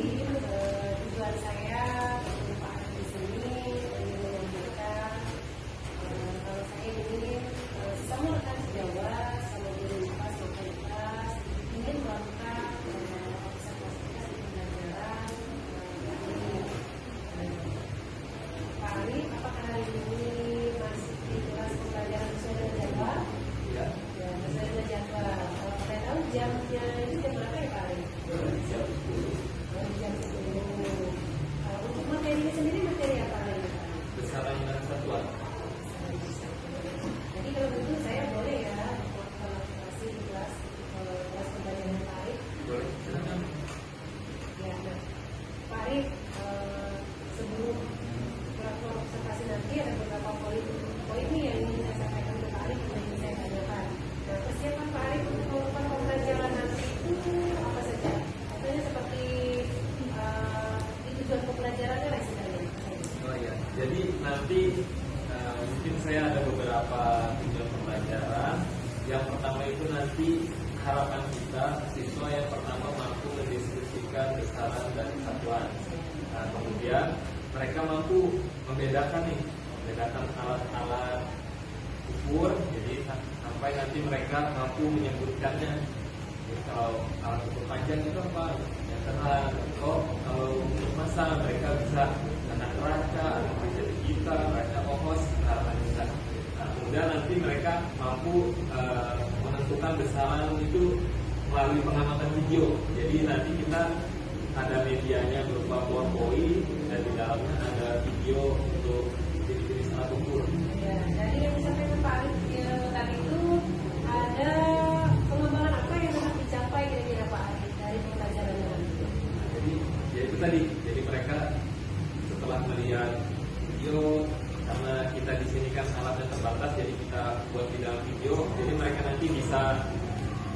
tujuan saya berjumpa di sini ingin menyampaikan kalau saya ingin sesama rekan sejawat, sama guru IPAS maupun IPAS ingin melakukan observasi pembelajaran ini. Pak Arif, apakah hari ini masih di kelas pembelajaran sesuai dengan jadwal? Ya, sesuai dengan jadwal. Kalau saya tahu jamnya itu jam berapa ya Pak Arif? jam 10. Jam 10. Untuk materi ini sendiri materi apa lagi? Besaran dan satuan. Jadi kalau begitu saya boleh ya melakukan observasi di kelas pembelajaran Pak Arif? Boleh, silakan. Ya, nah, Pak Arif, sebelum melakukan observasi nanti ada beberapa poin nih yang ingin saya sampaikan ke Pak Arif dan ingin saya tanyakan. Nah, persiapan Pak Arif untuk melakukan pembelajaran nanti itu apa saja? Contohnya seperti di tujuan pembelajarannya lah istilahnya. Oh iya, jadi nanti mungkin saya ada beberapa tujuan pembelajaran. Yang pertama itu nanti harapan kita siswa yang pertama mampu mendiskusikan besaran dan satuan. Nah, kemudian mereka mampu membedakan alat-alat ukur, jadi sampai nanti mereka mampu menyebutkannya. Jadi kalau alat ukur panjang itu apa? Meteran. Kalau untuk massa mereka bisa anak raca, anak raca digital, raca ohos, harapan kita. Nah, kemudian nanti mereka mampu menentukan besaran itu melalui pengamatan video. Jadi nanti kita ada medianya berupa PowerPoint dan di dalamnya ada video untuk jenis-jenis alat ukur. Ya, dari yang disampaikan Pak Arif tadi itu ada pengembangan apa yang akan dicapai kira-kira Pak Arif dari pembelajaran nanti? Jadi ya itu tadi. Jadi mereka setelah melihat video, karena kita di sini kan alatnya terbatas, jadi kita buat di dalam video. Jadi mereka nanti bisa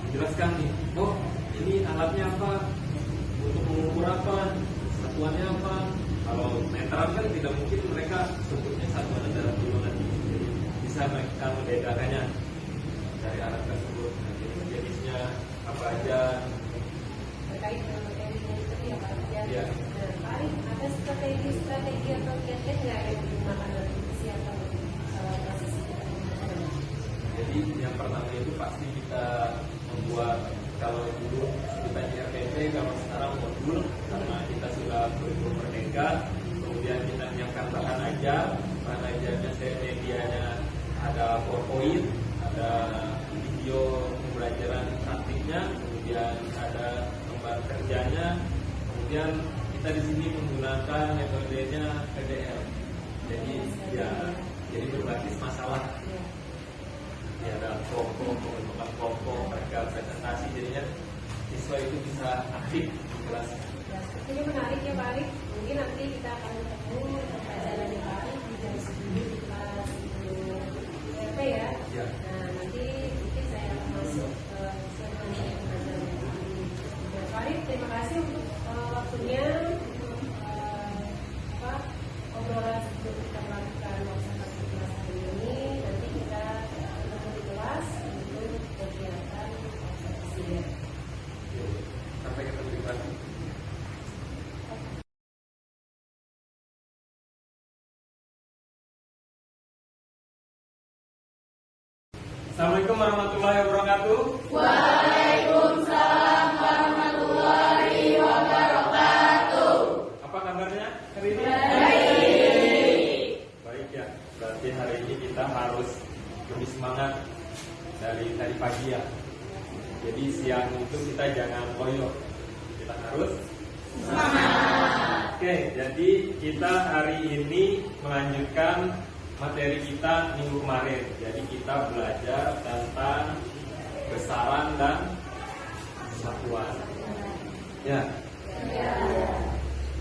menjelaskan nih, oh ini alatnya apa, untuk mengukur apa, satuannya apa. Kalau meteran kan tidak mungkin mereka sebutnya satuannya dalam kilo nanti. Jadi bisa mereka membedakannya dari alat tersebut. Nah, jenis-jenisnya apa aja. Terkait dengan materi yang tadi ya Pak Arif. Ya. Nah, Pak Arif, ada strategi atau kiat-kiat nggak yang digunakan dalam persiapan proses pembelajaran? Jadi yang pertama itu pasti kita membuat, kalau dulu kita di RPP, kalau sekarang modul, karena kita sudah kurikulum merdeka. Kemudian kita menyiapkan bahan ajarnya medianya ada PowerPoint, ada video pembelajaran praktiknya, kemudian ada gambar kerjanya, kemudian kita di sini menggunakan metodenya PDL. Jadi berbasis masalah. Ya, ada pembentukan kelompok, mereka presentasi, jadinya siswa itu bisa aktif di kelas. Ya, ini menarik ya Pak Arif. Mungkin nanti kita akan ketemu pembelajaran Pak Arif di jam 10 di kelas IPP ya. Ya. Nah, nanti mungkin saya akan masuk ke segmen pembelajaran Pak Arif. Nah, Pak Arif, terima kasih untuk waktunya, untuk obrolan sebelum kita melakukan observasi kelas hari ini. Nanti kita ketemu di kelas untuk kegiatan observasi ya. Sampai ketemu di kelas. Assalamualaikum warahmatullahi wabarakatuh. Waalaikumsalam warahmatullahi wabarakatuh. Apa kabarnya hari ini? Baik ya. Berarti hari ini kita harus lebih semangat dari tadi pagi ya. Jadi siang itu kita jangan loyo. Kita harus semangat. Oke, jadi kita hari ini melanjutkan materi kita minggu kemarin. Jadi kita belajar tentang besaran dan satuan. Ya.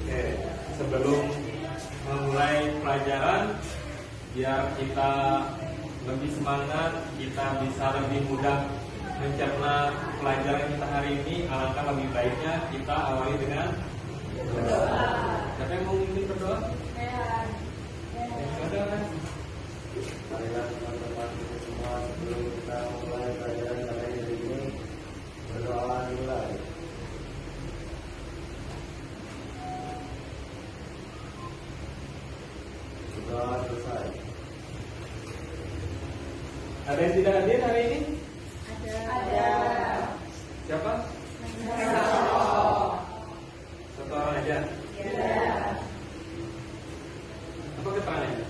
Oke, sebelum memulai pelajaran, biar kita lebih semangat, kita bisa lebih mudah mencerna pelajaran kita hari ini, alangkah lebih baiknya kita awali dengan berdoa. Siapa yang mau memimpin berdoa? Ada kan? Marilah teman-teman kita semua, sebelum kita mulai pelajaran hari ini, berdoa dimulai. Satu orang aja. Apa keterangannya?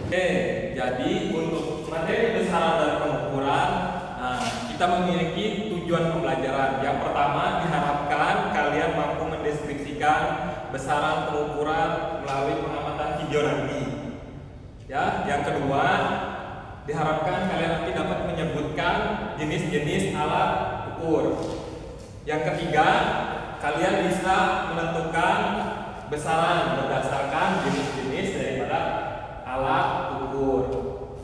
Oke, jadi untuk materi besaran dan pengukuran, kita memiliki tujuan pembelajaran. Yang pertama, diharapkan kalian mampu mendeskripsikan besaran pengukuran melalui pengamatan video nanti. Ya, yang kedua, diharapkan kalian nanti dapat menyebutkan jenis-jenis alat ukur. Yang ketiga, kalian bisa menentukan besaran berdasarkan jenis-jenis daripada alat ukur.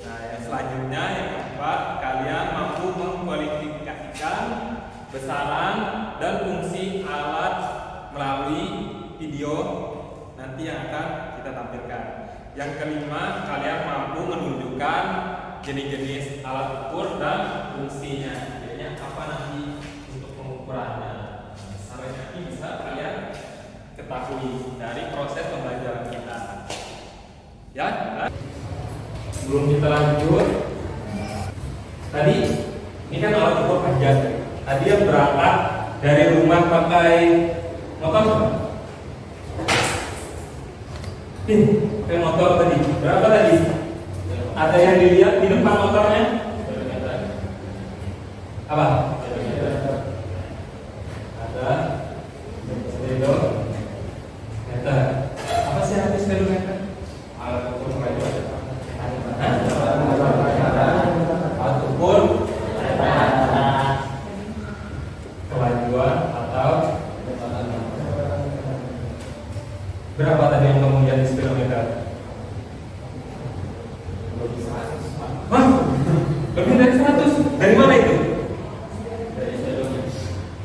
Nah, yang selanjutnya yang keempat, kalian mampu mengkualifikasikan besaran dan fungsi alat melalui video nanti yang akan kita tampilkan. Yang kelima, kalian mampu menunjukkan jenis-jenis alat ukur dan fungsinya. Jadinya apa nanti untuk pengukurannya. Sampai nanti bisa kalian ketahui dari proses pembelajaran kita. Ya, sebelum kita lanjut, tadi ini kan alat ukur panjang. Tadi yang berangkat dari rumah pakai motor, pakai motor tadi. Berapa tadi? Ada yang dilihat di depan motornya? Apa? Ada speedometer. Apa sih arti speedometer? Alat ukur kemajuan atau berapa tadi yang kamu lihat di speedometer? Hah? Lebih dari 100? Dari mana itu?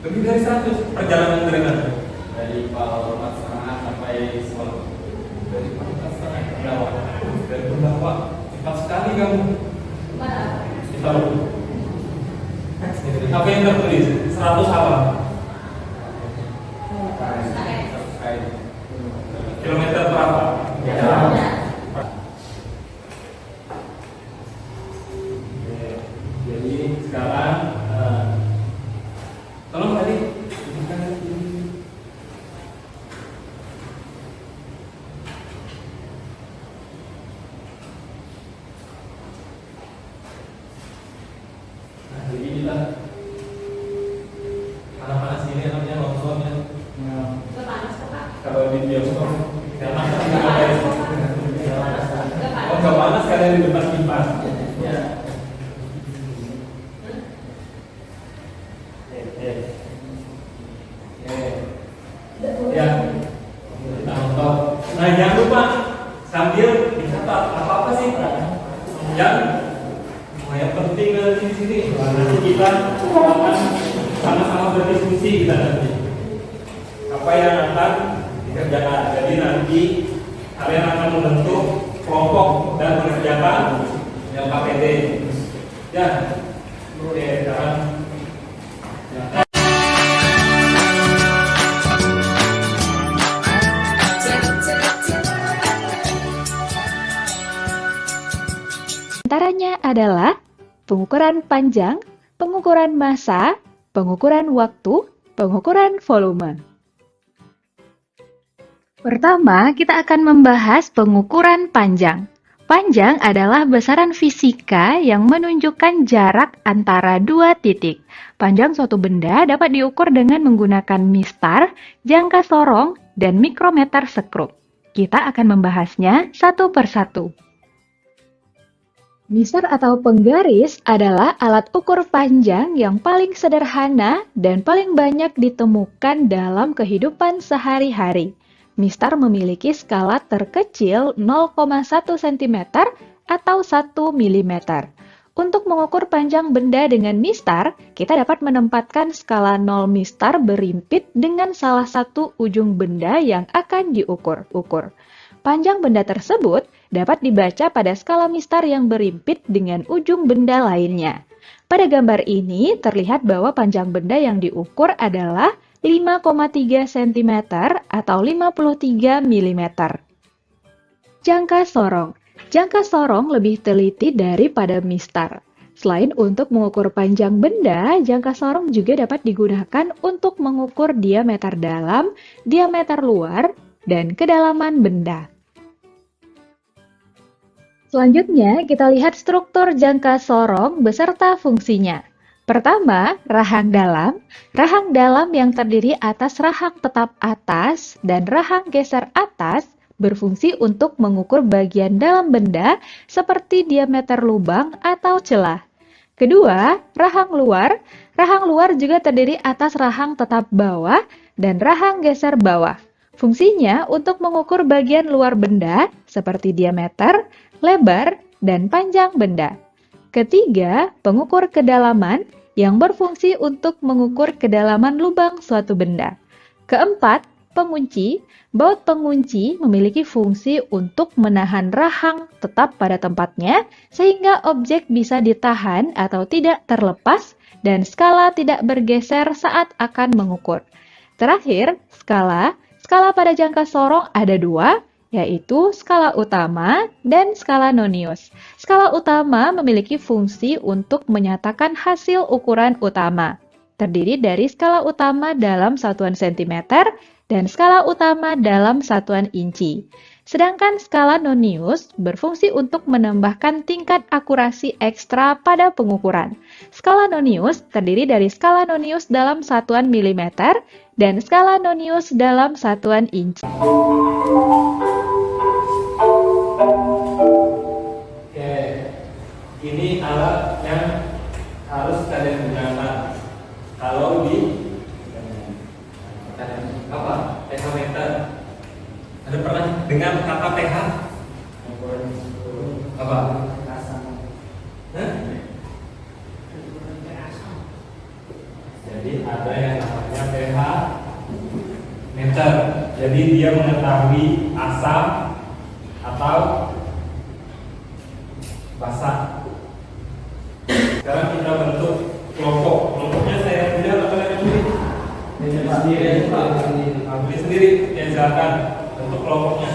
Lebih dari 100? Perjalanan dari mana? Dari Palembang Setengah sampai Solo. Dari Pendawa. Dari Pendawa. Cepat sekali kamu. Kita lihat. Apa yang tertulis? 100 apa? Kilometer berapa? Jadi sekarang tolong tadi jadi kita panas-panas ini anaknya nontonnya. Kalau di bioskop nggak panas, nggak panas kalian di depan kipas. Ya. Ya, kita nonton. Nah, jangan lupa sambil dicatat apa sih yang penting di sini. Nanti kita akan sama-sama berdiskusi kita nanti. Apa yang akan dikerjakan. Jadi nanti kalian akan membentuk kelompok dan mengerjakan yang KPD. Ya, oke, sekarang. Ya. Antaranya adalah pengukuran panjang, pengukuran massa, pengukuran waktu, pengukuran volume. Pertama, kita akan membahas pengukuran panjang. Panjang adalah besaran fisika yang menunjukkan jarak antara dua titik. Panjang suatu benda dapat diukur dengan menggunakan mistar, jangka sorong, dan mikrometer sekrup. Kita akan membahasnya satu persatu. Mistar atau penggaris adalah alat ukur panjang yang paling sederhana dan paling banyak ditemukan dalam kehidupan sehari-hari. Mistar memiliki skala terkecil 0,1 cm atau 1 mm. Untuk mengukur panjang benda dengan mistar, kita dapat menempatkan skala 0 mistar berimpit dengan salah satu ujung benda yang akan diukur. Panjang benda tersebut dapat dibaca pada skala mistar yang berimpit dengan ujung benda lainnya. Pada gambar ini terlihat bahwa panjang benda yang diukur adalah 5,3 cm atau 53 mm. Jangka sorong. Jangka sorong lebih teliti daripada mistar. Selain untuk mengukur panjang benda, jangka sorong juga dapat digunakan untuk mengukur diameter dalam, diameter luar, dan kedalaman benda. Selanjutnya, kita lihat struktur jangka sorong beserta fungsinya. Pertama, rahang dalam. Rahang dalam yang terdiri atas rahang tetap atas dan rahang geser atas berfungsi untuk mengukur bagian dalam benda seperti diameter lubang atau celah. Kedua, rahang luar. Rahang luar juga terdiri atas rahang tetap bawah dan rahang geser bawah. Fungsinya untuk mengukur bagian luar benda seperti diameter, lebar, dan panjang benda. Ketiga, pengukur kedalaman yang berfungsi untuk mengukur kedalaman lubang suatu benda. Keempat, pengunci. Baut pengunci memiliki fungsi untuk menahan rahang tetap pada tempatnya sehingga objek bisa ditahan atau tidak terlepas dan skala tidak bergeser saat akan mengukur. Terakhir, skala. Skala pada jangka sorong ada dua, yaitu skala utama dan skala nonius. Skala utama memiliki fungsi untuk menyatakan hasil ukuran utama. Terdiri dari skala utama dalam satuan cm dan skala utama dalam satuan inci. Sedangkan skala nonius berfungsi untuk menambahkan tingkat akurasi ekstra pada pengukuran. Skala nonius terdiri dari skala nonius dalam satuan milimeter dan skala nonius dalam satuan inci. Oke, ini alat yang harus kalian gunakan kalau di apa? pH meter. Ada pernah dengar kata pH? Apa? Hah? Jadi ada yang namanya pH meter. Jadi dia mengetahui asam atau basah. Sekarang kita bentuk kelompok. Kelompoknya saya punya atau kalian sendiri? Ambil sendiri. Ya silakan bentuk kelompoknya.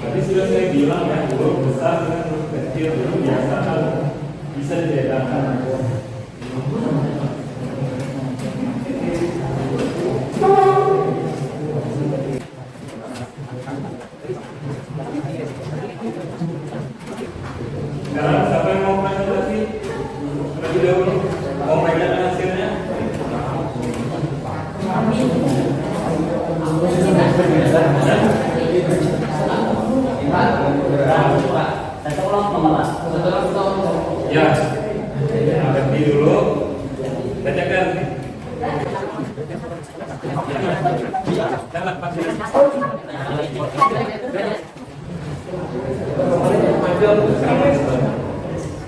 Tadi sudah saya bilang ya, huruf besar dengan huruf kecil itu biasakan bisa dibedakan. Sekarang siapa yang mau presentasi? Terlebih dahulu mau pegang hasilnya? Ya, berhenti dulu. Bacakan.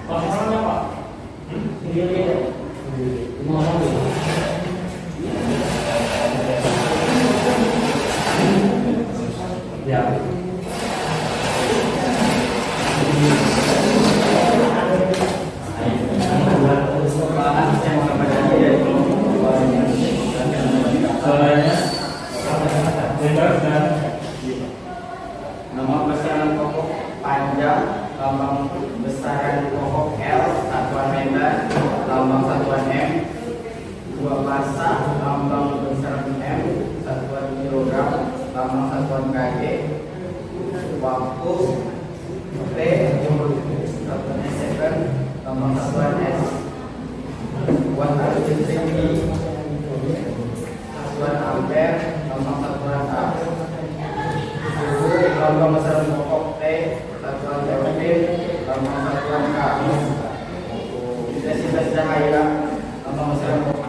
Posisinya apa? Ya. Soalnya bebas dan Nama besaran pokok panjang, lambang besaran pokok L, satuan meter, lambang satuan M, dua massa, lambang besaran M, satuan kilogram, lambang satuan kg, waktu T, satuan second, lambang satuan S, buat arus listrik di satuan ampere, lambang satuan A. Lambang besaran pokok T, satuan Kelvin, lambang satuan K. Intensitas cahaya, lambang besaran pokok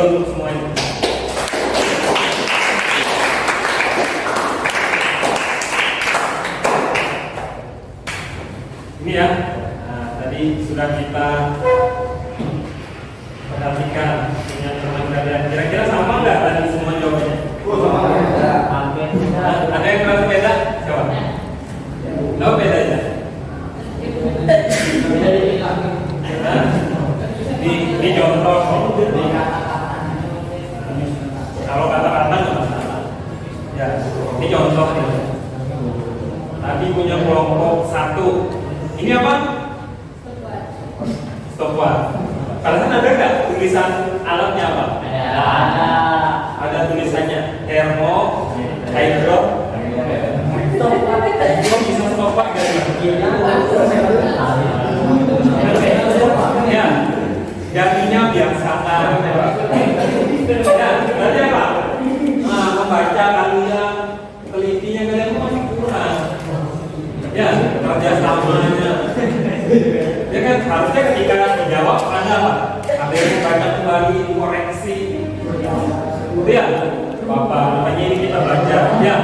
untuk semuanya. Ini ya, nah, tadi sudah kita perhatikan dengan teman kalian. Kira-kira sama nggak tadi semua jawabannya? Ada yang merasa beda? Coba. Tahu bedanya? Ini contoh. Kalau kata-kata nggak masalah. Ya, ini contoh nih. Tadi punya kelompok 1. Ini apa? Stopwatch. Kalian ada nggak tulisan alatnya apa? Ada tulisannya termo, hydro. Kok bisa stopwatch nggak sih? Ya, jadinya biasakan. Ya, berarti apa? Nah, membaca kalian, telitinya kalian masih kurang. Ya, kerjasamanya. Ya kan, harusnya ketika dijawab ada apa? Ada yang baca kembali, koreksi. Ya, apa namanya ini kita belajar. Ya.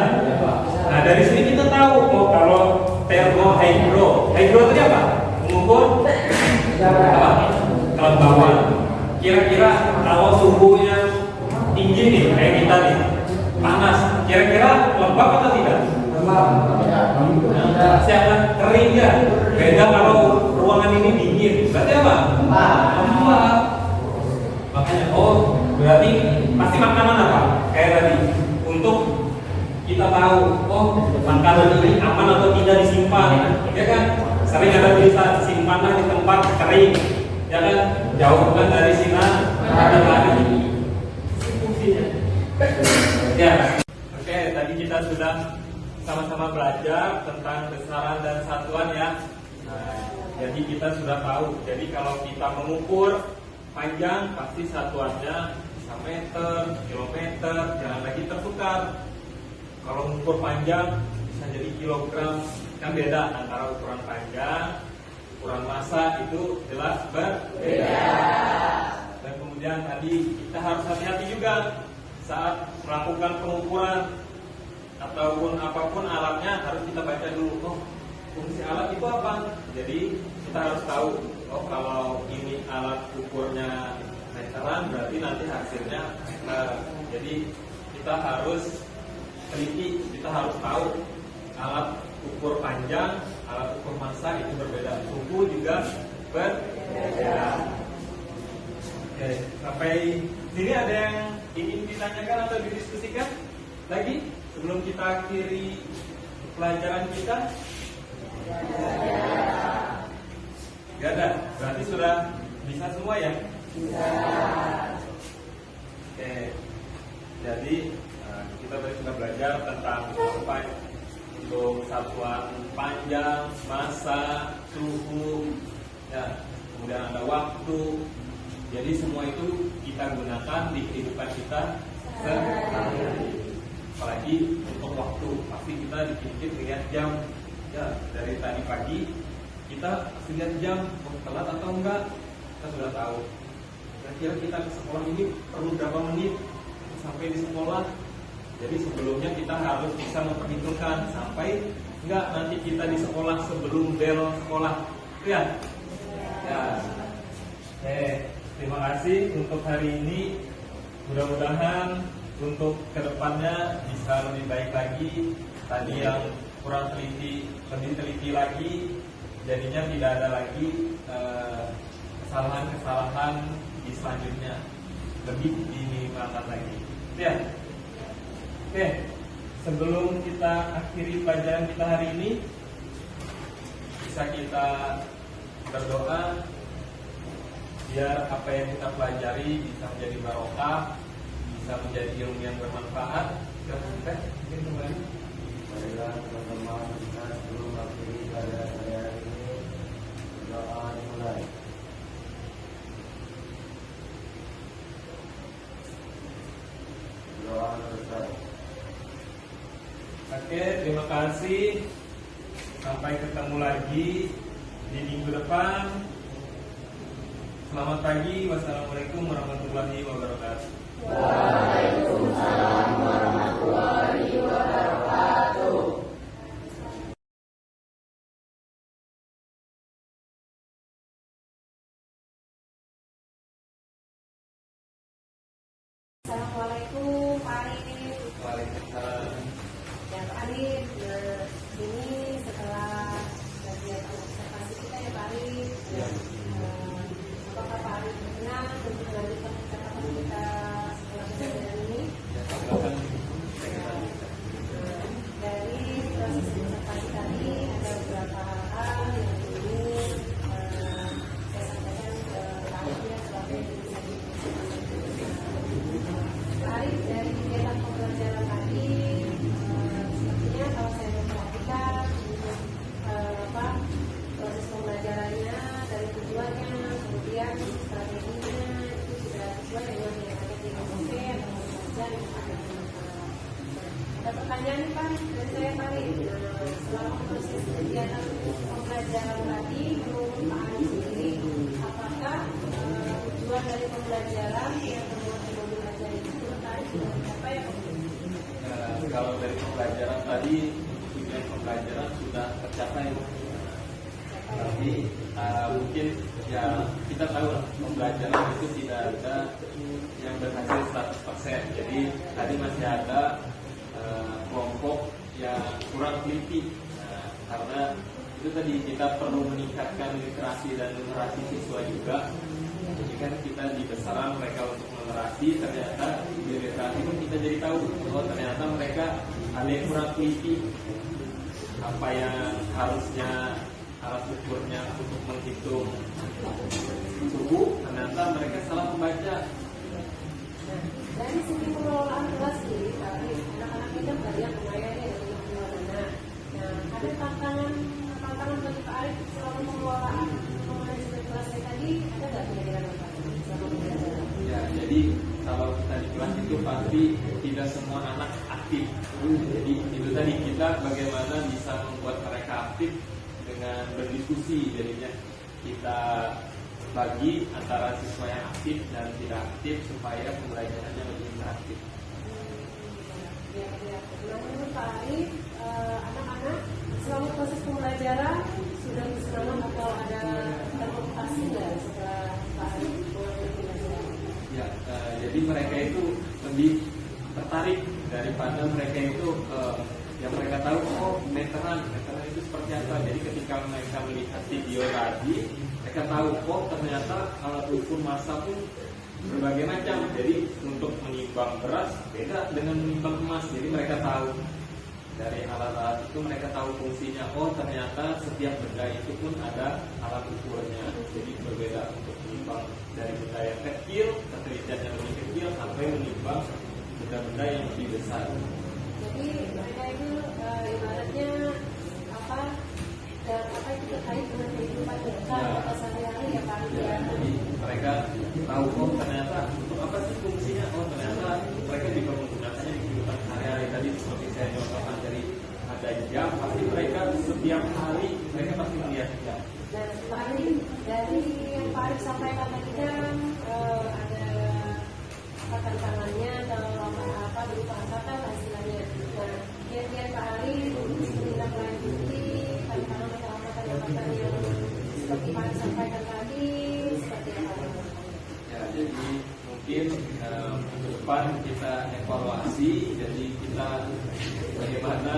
Nah, dari sini kita tahu, oh kalau termo, hydro itu apa? Mengukur apa? Kelembaban. Kira-kira kalau suhunya tinggi nih, kayak kita nih, panas, kira-kira lembab atau tidak? Siapa kering ya? Beda kalau ruangan ini dingin, berarti apa? Lembab. Makanya, oh berarti pasti makanan apa? Kayak tadi, untuk kita tahu, oh makanan ini aman atau tidak disimpan, ya kan? Sering ada tulisan simpanlah di tempat kering, ya kan? Jauhkan dari sinar matahari. Fungsinya. Ya, oke. Tadi kita sudah sama-sama belajar tentang besaran dan satuan ya. Nah, jadi kita sudah tahu. Jadi kalau kita mengukur panjang pasti satuannya bisa meter, kilometer, jangan lagi tertukar. Kalau mengukur panjang bisa jadi kilogram, kan beda antara ukuran panjang, ukuran massa itu jelas berbeda. Dan kemudian tadi kita harus hati-hati juga saat melakukan pengukuran ataupun apapun alatnya harus kita baca dulu. Oh, fungsi alat itu apa? Jadi kita harus tahu. Oh, kalau ini alat ukurnya meteran, berarti nanti hasilnya meter. Jadi kita harus teliti, kita harus tahu alat ukur panjang, alat ukur massa itu berbeda. Suhu juga berbeda. Oke, sampai sini ada yang ingin ditanyakan atau didiskusikan lagi sebelum kita akhiri pelajaran kita? Gak ada, berarti sudah bisa semua ya? Oke, jadi kita tadi sudah belajar tentang apa untuk satuan panjang, masa, suhu, ya, kemudian ada waktu. Jadi semua itu kita gunakan di kehidupan kita sehari-hari. Apalagi untuk waktu, pasti kita dipikir lihat jam. Ya, dari tadi pagi kita pasti lihat jam, telat atau enggak, kita sudah tahu. Kira-kira kita ke sekolah ini perlu berapa menit sampai di sekolah. Jadi sebelumnya kita harus bisa memperhitungkan sampai enggak nanti kita di sekolah sebelum bel sekolah. Ya. Ya. Terima kasih untuk hari ini. Mudah-mudahan untuk kedepannya bisa lebih baik lagi. Tadi yang kurang teliti, lebih teliti lagi. Jadinya tidak ada lagi kesalahan-kesalahan di selanjutnya. Lebih diminimalkan lagi. Ya. Oke, sebelum kita akhiri pelajaran kita hari ini, bisa kita berdoa biar apa yang kita pelajari bisa menjadi barokah, bisa menjadi ilmu yang bermanfaat. Kita mungkin kembali. Marilah teman-teman kita sebelum akhiri pelajaran hari ini berdoa dimulai. Doa selesai. Oke, terima kasih. Sampai ketemu lagi di minggu depan. Selamat pagi. Wassalamualaikum warahmatullahi wabarakatuh. Waalaikumsalam warahmatullahi wabarakatuh. Assalamualaikum Pak Arif. Waalaikumsalam. Ya Pak Arif, ini setelah kajian observasi kita ya Pak Arif. Ya. Apakah Pak Arif berkenan untuk melanjutkan percakapan kita setelah kejadian ini? Ya, silakan. Dari proses observasi tadi ada beberapa hal yang ingin saya sampaikan ke Pak Arif ya sebagai bisa Pak Arif, dari kegiatan pembelajaran tadi sepertinya kalau saya memperhatikan proses pembelajarannya dari tujuannya kemudian strateginya itu sudah sesuai dengan yang ada di MOP atau pembelajaran yang ada di ada pertanyaan nih Pak dari saya Pak Arif. Selama proses kegiatan pembelajaran tadi menurut Pak Arif sendiri apakah tujuan dari pembelajaran yang termuat di modul ajar itu menurut Pak Arif sudah tercapai atau belum? Kalau dari pembelajaran tadi, tujuan pembelajaran sudah tercapai. Tapi mungkin ya kita tahu lah pembelajaran itu tidak ada yang berhasil 100%. Jadi tadi masih ada kelompok yang kurang teliti. Karena itu tadi kita perlu meningkatkan literasi dan numerasi siswa juga. Jadi kan kita di besaran mereka untuk numerasi, ternyata di literasi pun kita jadi tahu bahwa ternyata mereka ada yang kurang teliti. Apa yang harusnya alat ukurnya untuk menghitung suhu, ternyata mereka salah membaca. Dari segi pengelolaan kelas ini, Pak Arif, anak-anak kita banyak lumayan ya dari mana. Nah, ada tantangan bagi Pak Arif selama pengelolaan manajemen kelasnya tadi, ada nggak kira-kira Pak Arif selama pembelajaran? Ya, jadi kalau kita di kelas itu pasti tidak semua anak aktif. Jadi itu tadi kita bagaimana bisa membuat mereka aktif dengan berdiskusi. Jadinya kita bagi antara siswa yang aktif dan tidak aktif supaya pembelajarannya lebih interaktif. Nah, menurut Pak Arif, anak-anak selama proses pembelajaran sudah bersemangat atau ada termotivasi nggak setelah Pak Arif mengambil pembelajaran? Ya, jadi mereka itu lebih tertarik daripada mereka itu yang mereka tahu meteran itu seperti apa. Jadi ketika mereka melihat video tadi, Mereka tahu kok ternyata alat ukur massa pun berbagai macam. Jadi untuk menimbang beras beda dengan menimbang emas. Jadi mereka tahu dari alat-alat itu, mereka tahu fungsinya. Oh ternyata setiap benda itu pun ada alat ukurnya. Jadi berbeda untuk menimbang dari benda yang kecil, ketelitian yang lebih kecil, sampai menimbang benda-benda yang lebih besar. Jadi mereka itu ibaratnya apa itu terkait dengan kehidupan mereka atau sehari-hari ya Pak. Ya, jadi mereka tahu oh ternyata untuk apa sih fungsinya. Oh ternyata mereka juga menggunakannya di kehidupan sehari-hari. Tadi seperti saya contohkan dari ada jam, pasti mereka setiap hari mereka pasti melihat jam. Dan Pak Arif, dari yang Pak Arif sampaikan tadi kan ada apa tantangannya atau apa berupa apa lah istilahnya. Nah, kiat-kiat Pak Arif menindaklanjuti tantangan atau apa pendapatan yang seperti Pak Arif sampaikan tadi seperti apa? Ya, jadi mungkin ke depan kita evaluasi. Jadi kita bagaimana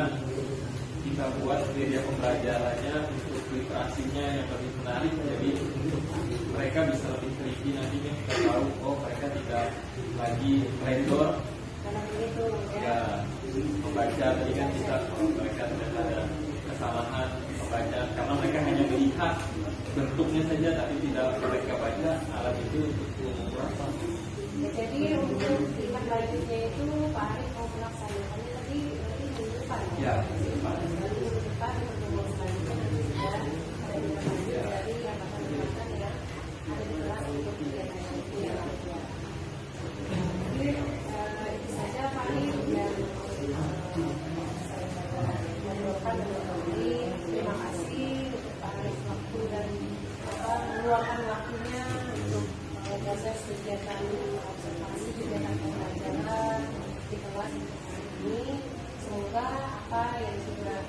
kita buat media pembelajarannya untuk literasinya yang lebih menarik. Jadi untuk mereka bisa lebih teliti nantinya, kita tahu oh mereka tidak lagi vendor Dalam itu ya membaca. Tadi kan kita mereka ternyata ada kesalahan membaca karena mereka hanya melihat bentuknya saja tapi tidak mereka baca alat itu untuk mengukur apa. ya, jadi untuk tindak lanjutnya itu Pak Arif mau melaksanakannya tadi berarti minggu depan Ya, Pak. Berarti minggu depan pertemuan selanjutnya nanti sudah ada tindak lanjut dari angkatan-angkatan yang ada di kelas untuk kegiatan itu ya. Jadi itu saja Pak Arif yang saya mengucapkan terima kasih untuk Pak Arif waktu dan meluangkan waktunya untuk proses kegiatan observasi kegiatan pembelajaran di kelas ini. Semoga apa yang sudah